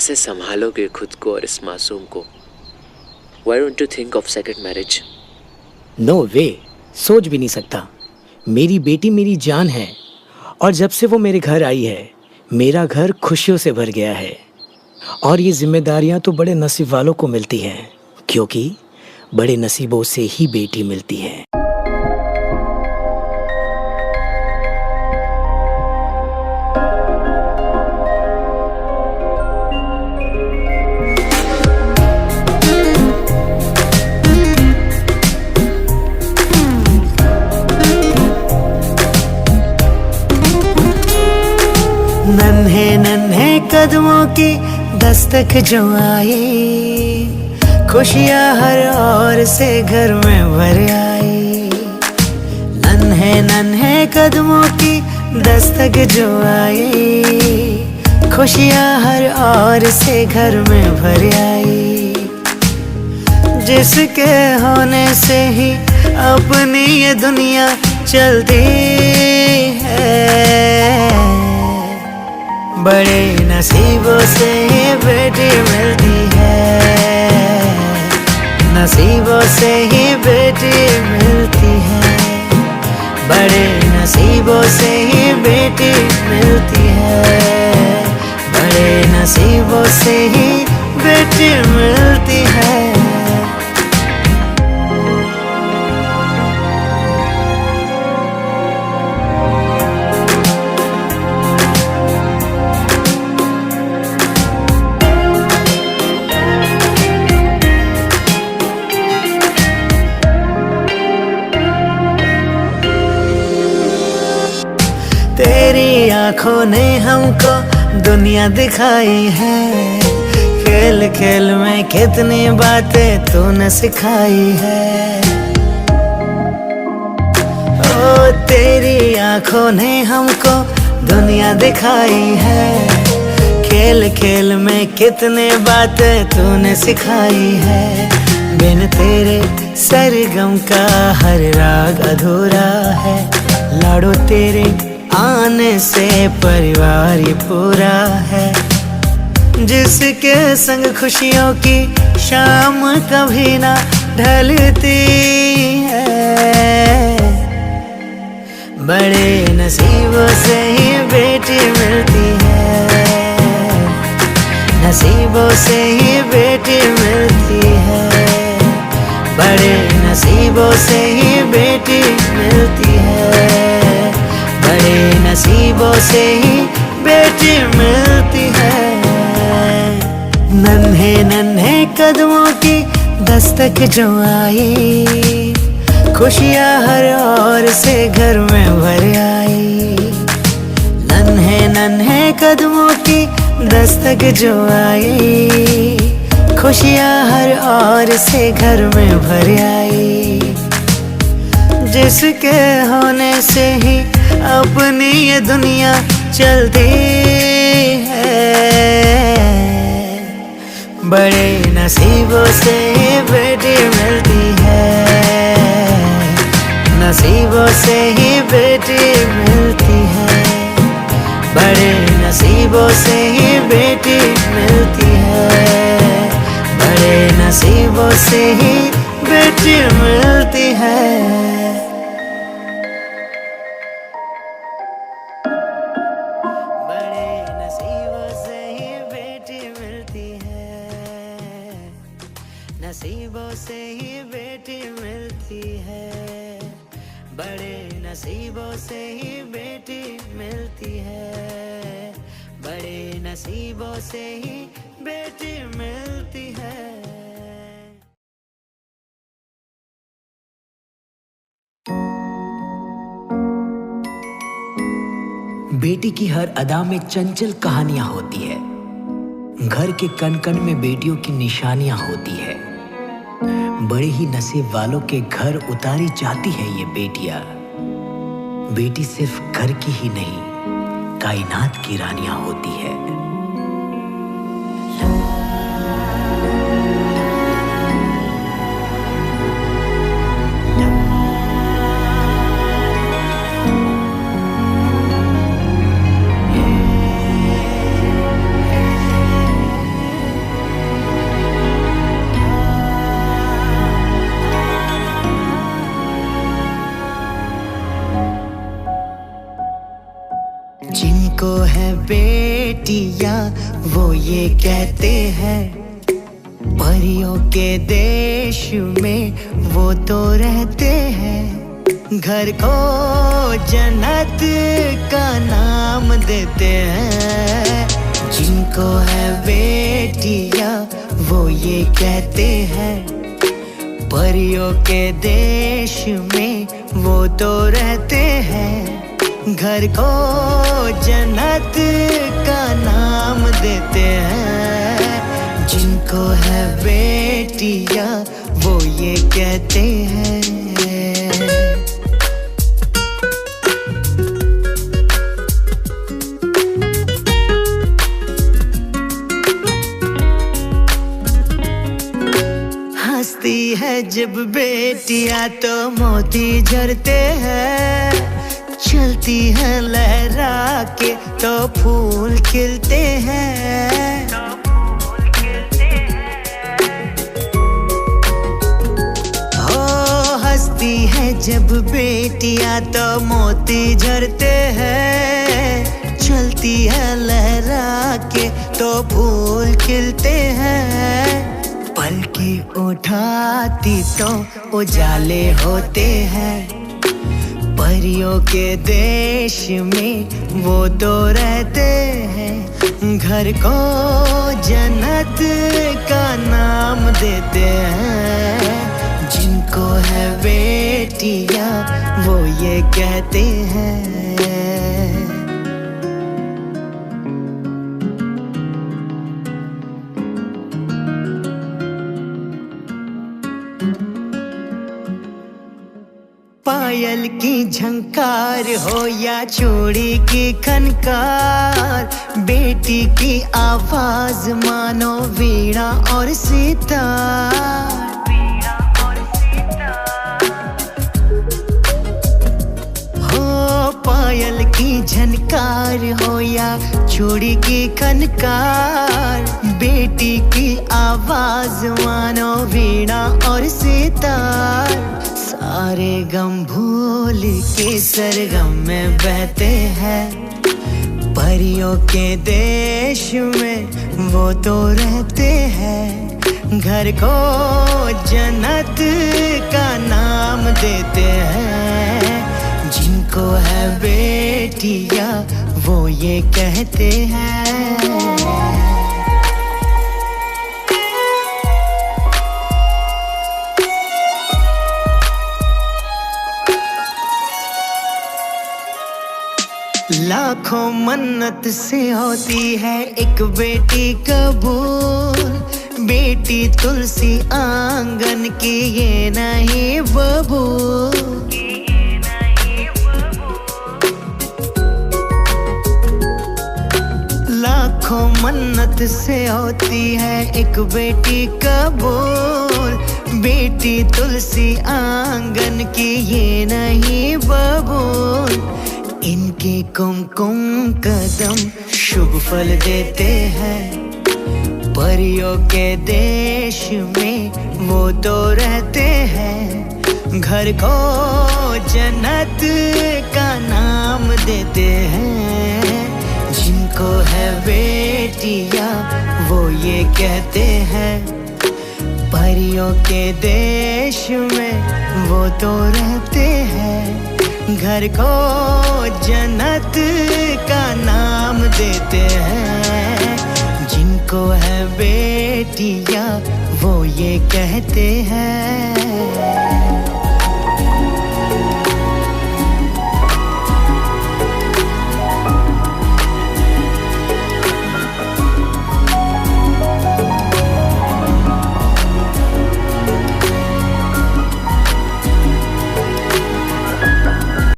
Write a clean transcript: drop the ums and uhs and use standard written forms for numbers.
कैसे संभालोगे खुद को और इस मासूम को? Why don't you think of second marriage? No way, सोच भी नहीं सकता। मेरी बेटी मेरी जान है और जब से वो मेरे घर आई है मेरा घर खुशियों से भर गया है। और ये जिम्मेदारियां तो बड़े नसीब वालों को मिलती हैं, क्योंकि बड़े नसीबों से ही बेटी मिलती है। नन्हे नन्हे कदमों की दस्तक जो आई, खुशियाँ हर ओर से घर में भर आई। नन्हे नन्हे कदमों की दस्तक जो आई, खुशियाँ हर ओर से घर में भर आई। जिसके होने से ही अपनी ये दुनिया चलती है, बड़े नसीबों से ही बेटी मिलती है, नसीबों से ही बेटी मिलती है, बड़े नसीबों से ही बेटी मिलती है, बड़े नसीबों से ही बेटी मिलती है। तेरी आँखों ने हमको दुनिया दिखाई है, खेल खेल में कितनी बातें तूने सिखाई है। ओ तेरी आँखों ने हमको दुनिया दिखाई है, खेल खेल में कितने बातें तूने सिखाई है। बिन तेरे सरगम का हर राग अधूरा है, लाडो तेरे आने से परिवार ये पूरा है। जिसके संग खुशियों की शाम कभी ना ढलती है, बड़े नसीबों से ही बेटी मिलती है, नसीबों से ही बेटी मिलती है, बड़े नसीबों से ही बेटी मिलती है, बड़े नसीबों से ही बेटी मिलती है। नन्हे नन्हे कदमों की दस्तक जो आई, खुशियाँ हर ओर से घर में भर आई। नन्हे नन्हे कदमों की दस्तक जो आई, खुशियाँ हर ओर से घर में भर आई। जिसके होने से ही अपनी ये दुनिया चलती है, बड़े नसीबों से ही बेटी मिलती है, नसीबों से ही बेटी मिलती है, बड़े नसीबों से ही बेटी मिलती है, बड़े नसीबों से ही बेटी मिलती है। नसीबों से ही बेटी मिलती है, बड़े नसीबों से ही बेटी मिलती है, बड़े नसीबों से ही बेटी मिलती है। बेटी की हर अदा में चंचल कहानियां होती है, घर के कण कण में बेटियों की निशानियां होती है। बड़े ही नसीब वालों के घर उतारी जाती है ये बेटियां। बेटी सिर्फ घर की ही नहीं, कायनात की रानियां होती है। है बेटियां वो ये कहते हैं, परियों के देश में वो तो रहते हैं। घर को जन्नत का नाम देते हैं। जिनको है बेटियां वो ये कहते हैं, परियों के देश में वो तो रहते हैं। घर को जन्नत का नाम देते हैं। जिनको है बेटियां वो ये कहते हैं। हंसती है जब बेटियां तो मोती झरते हैं। चलती है लहरा के तो फूल खिलते हैं। हो हंसती है जब बेटियां तो मोती झरते हैं। चलती है लहरा के तो फूल खिलते हैं। पलकी उठाती तो उजाले होते हैं। परियों के देश में वो तो रहते हैं। घर को जन्नत का नाम देते हैं। जिनको है बेटियां वो ये कहते हैं। पायल की झंकार हो या चूड़ी की खनकार, बेटी की आवाज मानो वीणा और सितार। हो पायल की झनकार हो या चूड़ी की खनकार, बेटी की आवाज मानो वीणा और सितार। सारे गम भूल के सरगम में बहते हैं। परियों के देश में वो तो रहते हैं। घर को जन्नत का नाम देते हैं। जिनको है बेटियां वो ये कहते हैं। लाखों मन्नत से होती है एक बेटी कबूल। बेटी तुलसी आंगन की ये नहीं बबूल। लाखों मन्नत से होती है एक बेटी कबूल। बेटी तुलसी आंगन की ये नहीं बबूल। इनके कुमकुम कदम शुभ फल देते हैं। परियों के देश में वो तो रहते हैं। घर को जन्नत का नाम देते हैं। जिनको है बेटियां वो ये कहते हैं, परियों के देश में वो तो रहते हैं। घर को जन्नत का नाम देते हैं। जिनको है बेटियां वो ये कहते हैं।